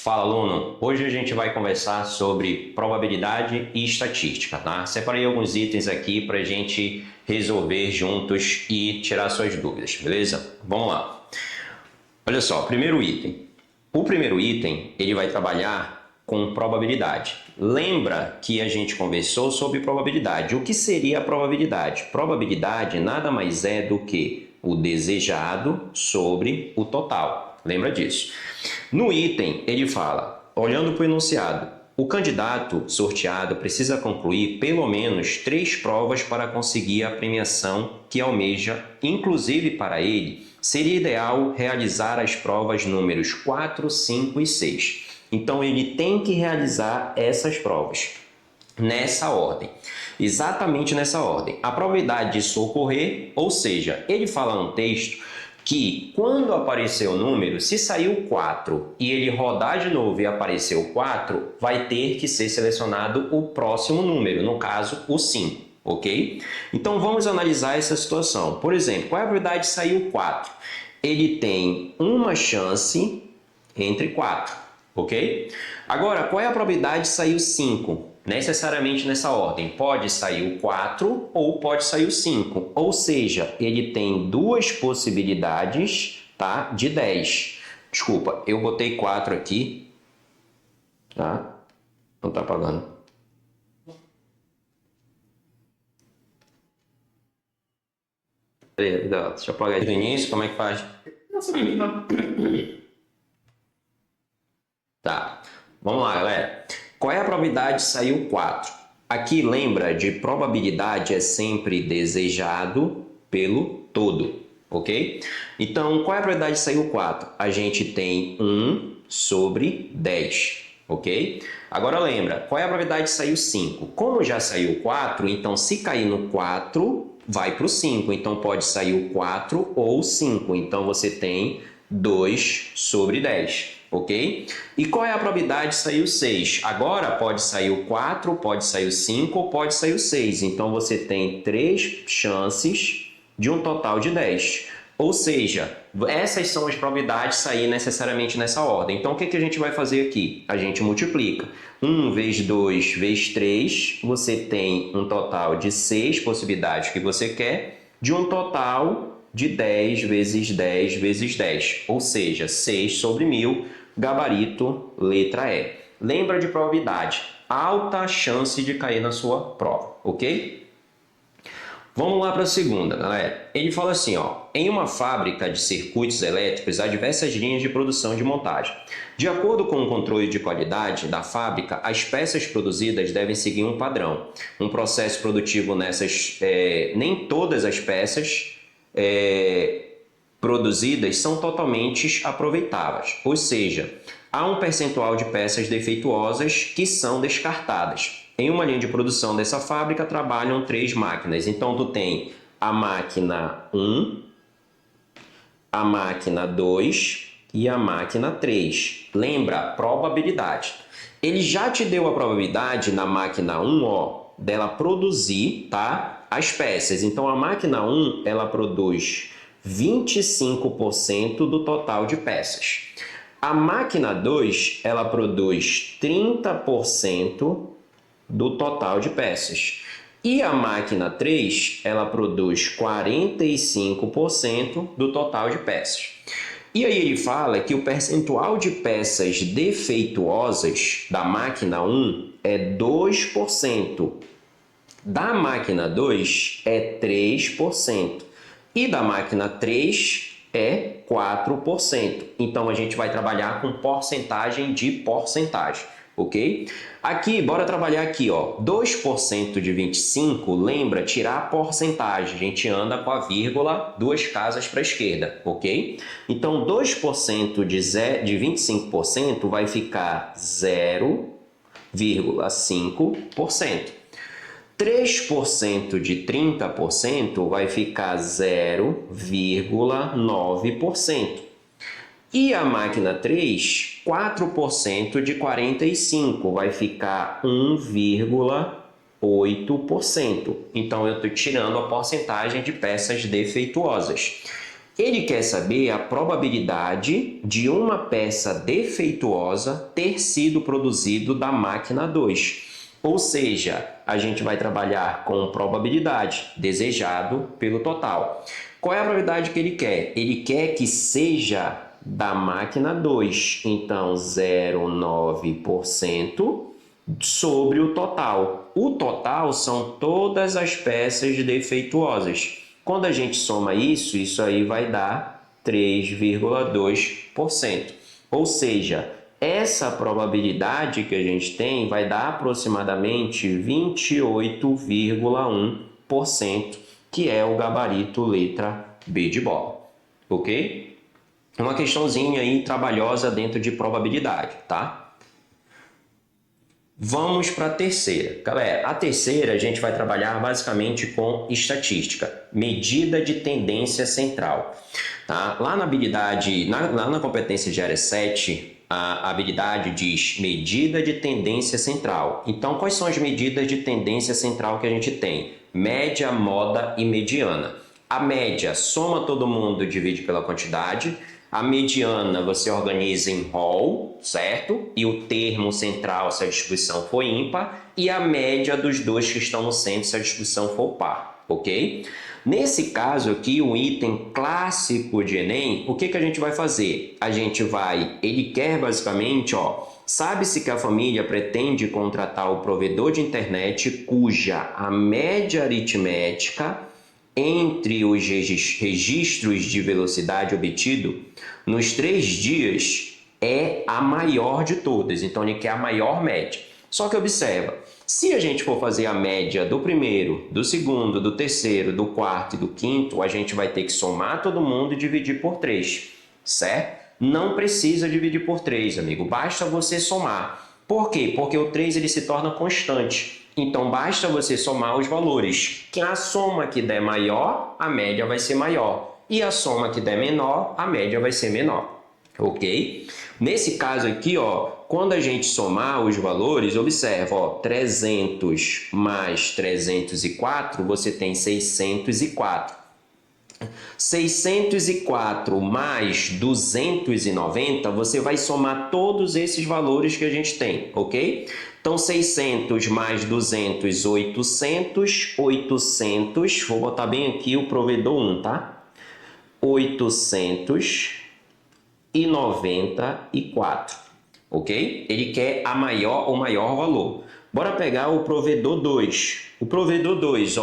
Fala, aluno! Hoje a gente vai conversar sobre probabilidade e estatística, tá? Separei alguns itens aqui para a gente resolver juntos e tirar suas dúvidas, beleza? Vamos lá. Olha só, primeiro item. O primeiro item, ele vai trabalhar com probabilidade. Lembra que a gente conversou sobre probabilidade. O que seria a probabilidade? Probabilidade nada mais é do que o desejado sobre o total. Lembra disso? No item, ele fala, olhando para o enunciado, o candidato sorteado precisa concluir pelo menos 3 provas para conseguir a premiação que almeja. Inclusive, para ele, seria ideal realizar as provas números 4, 5 e 6. Então, ele tem que realizar essas provas nessa ordem, exatamente nessa ordem. A probabilidade disso ocorrer, ou seja, ele fala no texto que quando aparecer o número, se saiu 4 e ele rodar de novo e apareceu 4, vai ter que ser selecionado o próximo número, no caso, o 5, ok? Então, vamos analisar essa situação. Por exemplo, qual é a probabilidade de sair o 4? Ele tem uma chance entre 4, ok? Agora, qual é a probabilidade de sair o 5? Necessariamente nessa ordem, pode sair o 4 ou pode sair o 5, ou seja, ele tem duas possibilidades, tá, de 10. Desculpa, eu botei 4 aqui, tá? Não tá apagando. Deixa eu apagar do início, como é que faz? Tá, vamos lá, galera. Qual é a probabilidade de sair o 4? Aqui lembra de probabilidade é sempre desejado pelo todo, ok? Então, qual é a probabilidade de sair o 4? A gente tem 1 sobre 10, ok? Agora lembra, qual é a probabilidade de sair o 5? Como já saiu o 4, então se cair no 4, vai para o 5. Então pode sair o 4 ou 5. Então você tem 2 sobre 10. Ok? E qual é a probabilidade de sair o 6? Agora pode sair o 4, pode sair o 5 ou pode sair o 6. Então você tem 3 chances de um total de 10. Ou seja, essas são as probabilidades de sair necessariamente nessa ordem. Então o que a gente vai fazer aqui? A gente multiplica. 1 vezes 2 vezes 3, você tem um total de 6 possibilidades que você quer, de um total de 10 vezes 10 vezes 10, ou seja, 6 sobre 1000, gabarito, letra E. Lembra de probabilidade, alta chance de cair na sua prova, ok? Vamos lá para a segunda, galera. Ele fala assim, ó, em uma fábrica de circuitos elétricos há diversas linhas de produção e de montagem. De acordo com o controle de qualidade da fábrica, as peças produzidas devem seguir um padrão. Um processo produtivo nessas, nem todas as peças produzidas são totalmente aproveitáveis, ou seja, há um percentual de peças defeituosas que são descartadas. Em uma linha de produção dessa fábrica trabalham 3 máquinas, então tu tem a máquina 1, a máquina 2 e a máquina 3. Lembra, probabilidade. Ele já te deu a probabilidade na máquina 1, ó, dela produzir, tá, as peças. Então a máquina 1, ela produz 25% do total de peças. A máquina 2, ela produz 30% do total de peças. E a máquina 3, ela produz 45% do total de peças. E aí ele fala que o percentual de peças defeituosas da máquina 1 é 2%. Da máquina 2 é 3%. E da máquina 3 é 4%. Então, a gente vai trabalhar com porcentagem de porcentagem, ok? Aqui, bora trabalhar aqui, ó. 2% de 25, lembra, tirar a porcentagem. A gente anda com a vírgula 2 casas para a esquerda, ok? Então, 2% de 25% vai ficar 0,5%. 3% de 30% vai ficar 0,9%. E a máquina 3, 4% de 45% vai ficar 1,8%. Então, eu estou tirando a porcentagem de peças defeituosas. Ele quer saber a probabilidade de uma peça defeituosa ter sido produzido da máquina 2. Ou seja, a gente vai trabalhar com probabilidade, desejado pelo total. Qual é a probabilidade que ele quer? Ele quer que seja da máquina 2. Então, 0,9% sobre o total. O total são todas as peças defeituosas. Quando a gente soma isso, isso aí vai dar 3,2%. Ou seja, essa probabilidade que a gente tem vai dar aproximadamente 28,1%, que é o gabarito letra B de bola. Ok? Uma questãozinha aí trabalhosa dentro de probabilidade, tá? Vamos para a terceira. Galera, a terceira a gente vai trabalhar basicamente com estatística, medida de tendência central. Tá? Lá na habilidade, lá na competência de área 7, a habilidade diz medida de tendência central. Então, quais são as medidas de tendência central que a gente tem? Média, moda e mediana. A média, soma todo mundo, divide pela quantidade. A mediana você organiza em rol, certo? E o termo central se a distribuição for ímpar. E a média dos dois que estão no centro se a distribuição for par, ok? Nesse caso aqui, o item clássico de Enem, o que a gente vai fazer? Ele quer basicamente, sabe-se que a família pretende contratar o provedor de internet cuja a média aritmética entre os registros de velocidade obtido nos 3 dias é a maior de todas. Então, ele quer a maior média. Só que observa, se a gente for fazer a média do primeiro, do segundo, do terceiro, do quarto e do quinto, a gente vai ter que somar todo mundo e dividir por 3, certo? Não precisa dividir por 3, amigo. Basta você somar. Por quê? Porque o 3 ele se torna constante. Então, basta você somar os valores. Que a soma que der maior, a média vai ser maior. E a soma que der menor, a média vai ser menor. Ok? Nesse caso aqui, quando a gente somar os valores, observa, 300 mais 304, você tem 604. 604 mais 290, você vai somar todos esses valores que a gente tem, ok? Então, 600 mais 200, 800, 800, vou botar bem aqui o provedor 1, tá? 894, ok? Ele quer o maior valor. Bora pegar o provedor 2. O provedor 2,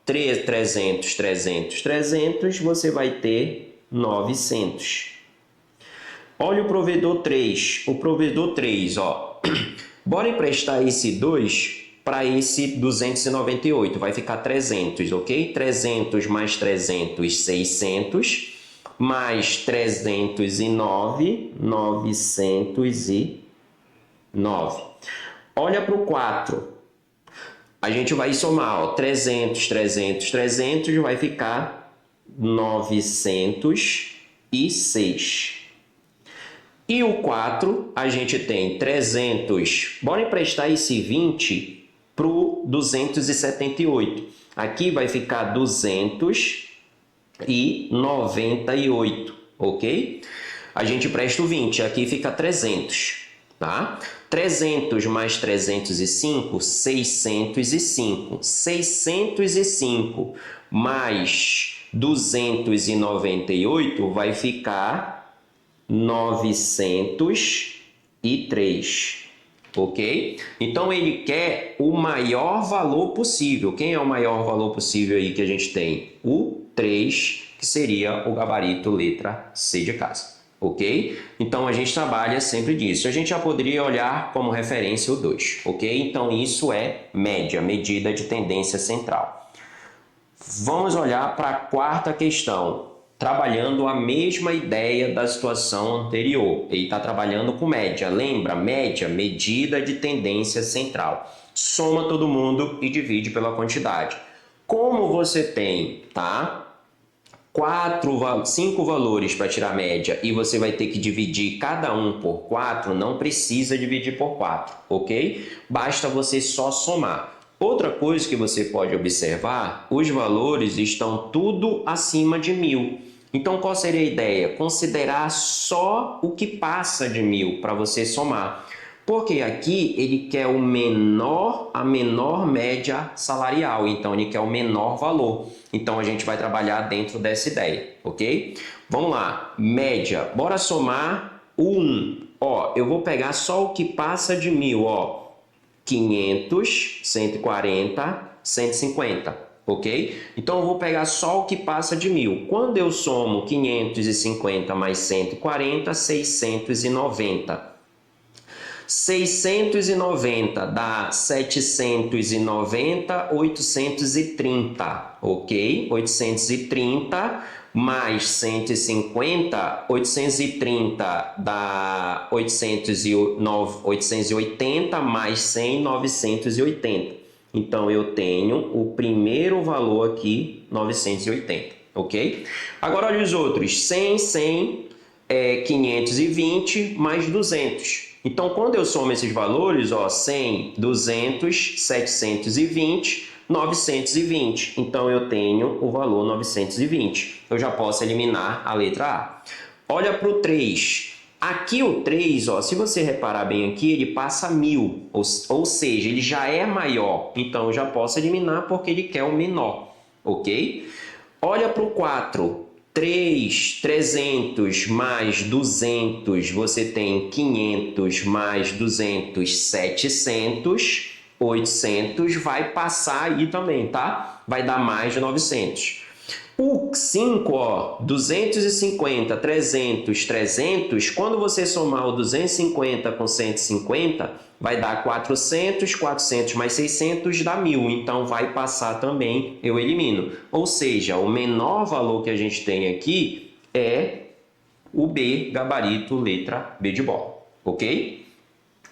300, 300, 300, você vai ter 900. Olha o provedor 3. O provedor 3, bora emprestar esse 2 para esse 298. Vai ficar 300, ok? 300 mais 300, 600. Mais 309, 909. Olha para o 4. A gente vai somar, 300, 300, 300, vai ficar 906. E o 4, a gente tem 300. Bora emprestar esse 20 para o 278. Aqui vai ficar 298, ok? A gente presta o 20, aqui fica 300, tá? 300 mais 305, 605. 605 mais 298 vai ficar 903, ok? Então, ele quer o maior valor possível. Quem é o maior valor possível aí que a gente tem? O 3, que seria o gabarito letra C de casa. Ok? Então, a gente trabalha sempre disso. A gente já poderia olhar como referência o 2, ok? Então, isso é média, medida de tendência central. Vamos olhar para a quarta questão, trabalhando a mesma ideia da situação anterior. Ele está trabalhando com média. Lembra? Média, medida de tendência central. Soma todo mundo e divide pela quantidade. Como você tem, tá? 5 valores para tirar a média e você vai ter que dividir cada um por 4, não precisa dividir por 4, ok? Basta você só somar. Outra coisa que você pode observar, os valores estão tudo acima de 1000. Então, qual seria a ideia? Considerar só o que passa de 1.000 para você somar. Porque aqui ele quer a menor média salarial, então ele quer o menor valor. Então, a gente vai trabalhar dentro dessa ideia, ok? Vamos lá, média, bora somar o 1. Ó, eu vou pegar só o que passa de 1.000, ó. 500, 140, 150, ok? Então, eu vou pegar só o que passa de 1.000. Quando eu somo 550 mais 140, 690. 690 dá 790, 830, ok? 830 mais 150, 830 dá 880 mais 100, 980. Então, eu tenho o primeiro valor aqui, 980, ok? Agora, olha os outros, 100, 100, 520 mais 200. Então, quando eu somo esses valores, ó, 100, 200, 720, 920. Então, eu tenho o valor 920. Eu já posso eliminar a letra A. Olha para o 3. Aqui o 3, ó, se você reparar bem aqui, ele passa 1.000. Ou seja, ele já é maior. Então, eu já posso eliminar porque ele quer o menor. Ok? Olha para o 4. 300 mais 200, você tem 500 mais 200, 700, 800, vai passar aí também, tá? Vai dar mais de 900. O 5, ó, 250, 300, 300, quando você somar o 250 com 150, vai dar 400, 400 mais 600 dá 1.000, então vai passar também, eu elimino. Ou seja, o menor valor que a gente tem aqui é o B, gabarito, letra B de bola, ok?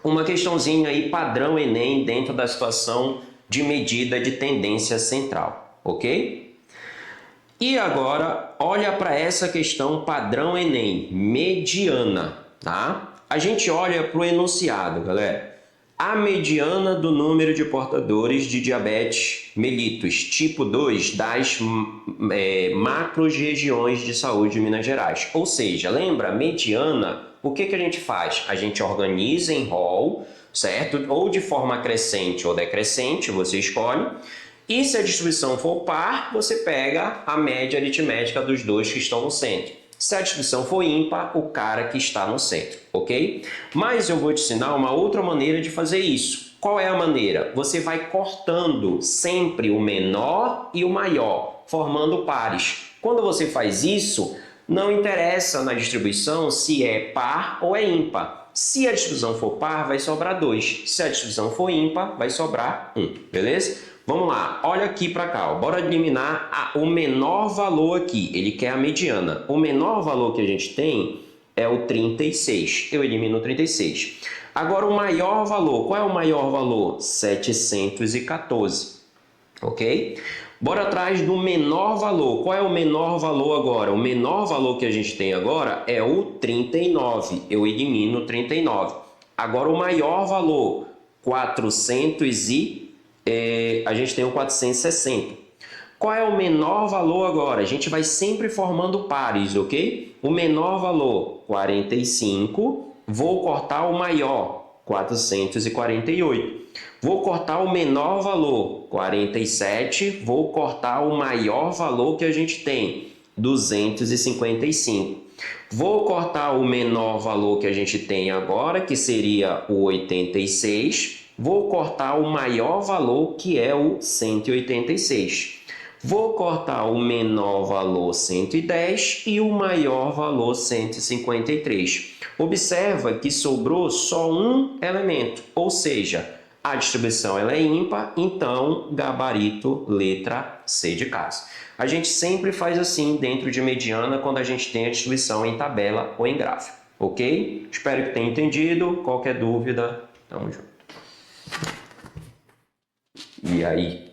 Uma questãozinha aí padrão Enem dentro da situação de medida de tendência central, ok? E agora, olha para essa questão padrão Enem, mediana, tá? A gente olha para o enunciado, galera. A mediana do número de portadores de diabetes mellitus tipo 2 das macro-regiões de saúde de Minas Gerais. Ou seja, lembra, mediana, o que a gente faz? A gente organiza em rol, certo? Ou de forma crescente ou decrescente, você escolhe. E se a distribuição for par, você pega a média aritmética dos dois que estão no centro. Se a distribuição for ímpar, o cara que está no centro, ok? Mas eu vou te ensinar uma outra maneira de fazer isso. Qual é a maneira? Você vai cortando sempre o menor e o maior, formando pares. Quando você faz isso, não interessa na distribuição se é par ou é ímpar. Se a distribuição for par, vai sobrar 2. Se a distribuição for ímpar, vai sobrar 1, beleza? Vamos lá, olha aqui para cá, ó. Bora eliminar o menor valor aqui, ele quer a mediana. O menor valor que a gente tem é o 36, eu elimino o 36. Agora o maior valor, qual é o maior valor? 714, ok? Bora atrás do menor valor, qual é o menor valor agora? O menor valor que a gente tem agora é o 39, eu elimino o 39. Agora o maior valor, 400 a gente tem o 460. Qual é o menor valor agora? A gente vai sempre formando pares, ok? O menor valor, 45. Vou cortar o maior, 448. Vou cortar o menor valor, 47. Vou cortar o maior valor que a gente tem, 255. Vou cortar o menor valor que a gente tem agora, que seria o 86. Vou cortar o maior valor, que é o 186. Vou cortar o menor valor, 110, e o maior valor, 153. Observa que sobrou só um elemento, ou seja, a distribuição ela é ímpar, então gabarito letra C de casa. A gente sempre faz assim dentro de mediana quando a gente tem a distribuição em tabela ou em gráfico, ok? Espero que tenha entendido. Qualquer dúvida, tamo junto. E aí?